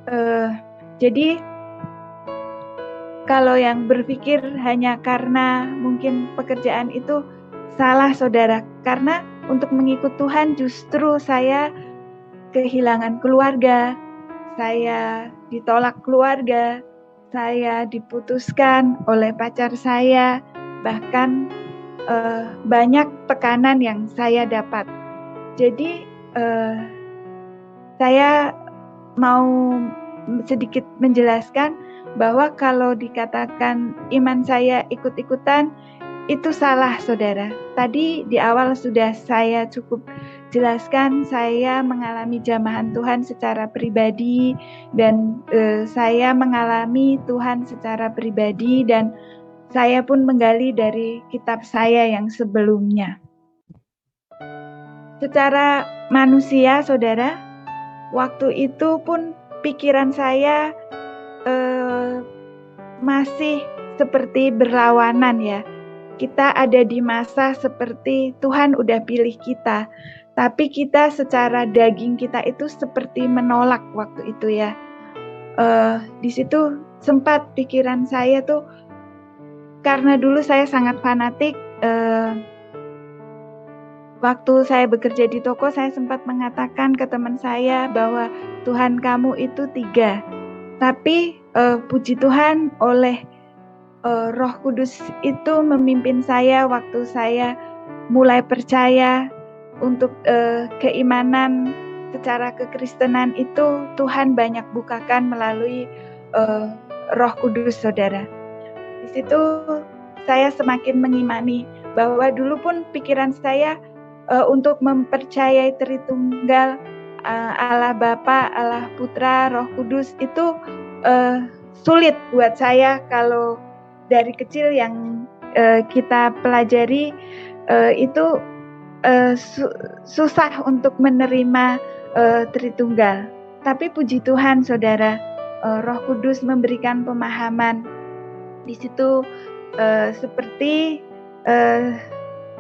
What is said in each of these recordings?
Eh, jadi kalau yang berpikir hanya karena mungkin pekerjaan itu salah, saudara. Karena untuk mengikut Tuhan justru saya kehilangan keluarga, saya ditolak keluarga, saya diputuskan oleh pacar saya, bahkan banyak tekanan yang saya dapat. Jadi saya mau sedikit menjelaskan bahwa kalau dikatakan iman saya ikut-ikutan, itu salah, saudara. Tadi di awal sudah saya cukup jelaskan, saya mengalami jamahan Tuhan secara pribadi, dan saya mengalami Tuhan secara pribadi, dan saya pun menggali dari kitab saya yang sebelumnya. Secara manusia, saudara, waktu itu pun pikiran saya masih seperti berlawanan ya. Kita ada di masa seperti Tuhan udah pilih kita, tapi kita secara daging kita itu seperti menolak waktu itu ya. Di situ sempat pikiran saya tuh, karena dulu saya sangat fanatik. Waktu saya bekerja di toko, saya sempat mengatakan ke teman saya bahwa Tuhan kamu itu 3. Tapi puji Tuhan, oleh Roh Kudus itu memimpin saya waktu saya mulai percaya untuk keimanan secara kekristenan itu Tuhan banyak bukakan melalui Roh Kudus, saudara. Di situ saya semakin mengimani bahwa dulu pun pikiran saya untuk mempercayai Tritunggal, Allah Bapa, Allah Putra, Roh Kudus itu sulit buat saya. Kalau dari kecil yang kita pelajari itu susah untuk menerima Tritunggal. Tapi puji Tuhan, saudara, Roh Kudus memberikan pemahaman. Di situ seperti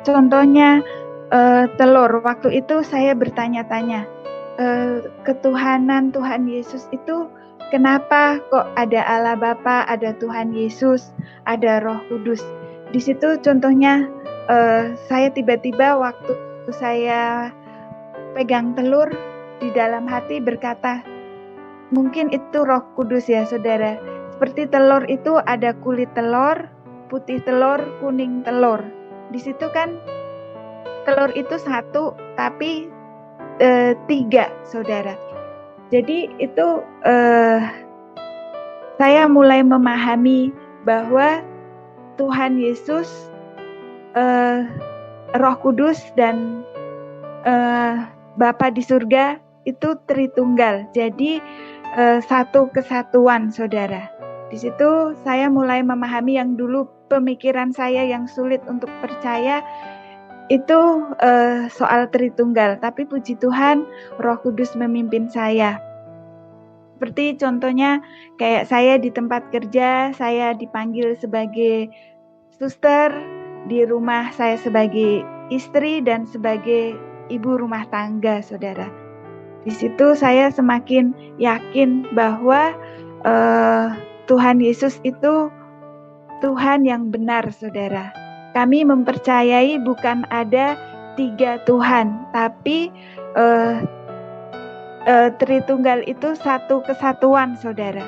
contohnya telur. Waktu itu saya bertanya-tanya, ketuhanan Tuhan Yesus itu kenapa kok ada Allah Bapa, ada Tuhan Yesus, ada Roh Kudus. Di situ contohnya saya tiba-tiba waktu saya pegang telur, di dalam hati berkata, mungkin itu Roh Kudus ya, saudara. Seperti telur itu ada kulit telur, putih telur, kuning telur. Di situ kan telur itu 1, tapi 3, saudara. Jadi itu saya mulai memahami bahwa Tuhan Yesus, Roh Kudus, dan Bapa di surga itu Tritunggal. Jadi satu kesatuan, saudara. Di situ saya mulai memahami yang dulu pemikiran saya yang sulit untuk percaya itu soal Tritunggal. Tapi puji Tuhan, Roh Kudus memimpin saya. Seperti contohnya kayak saya di tempat kerja, saya dipanggil sebagai suster, di rumah saya sebagai istri dan sebagai ibu rumah tangga, saudara. Di situ saya semakin yakin bahwa Tuhan Yesus itu Tuhan yang benar, saudara. Kami mempercayai bukan ada 3 Tuhan, tapi Tritunggal itu satu kesatuan, saudara.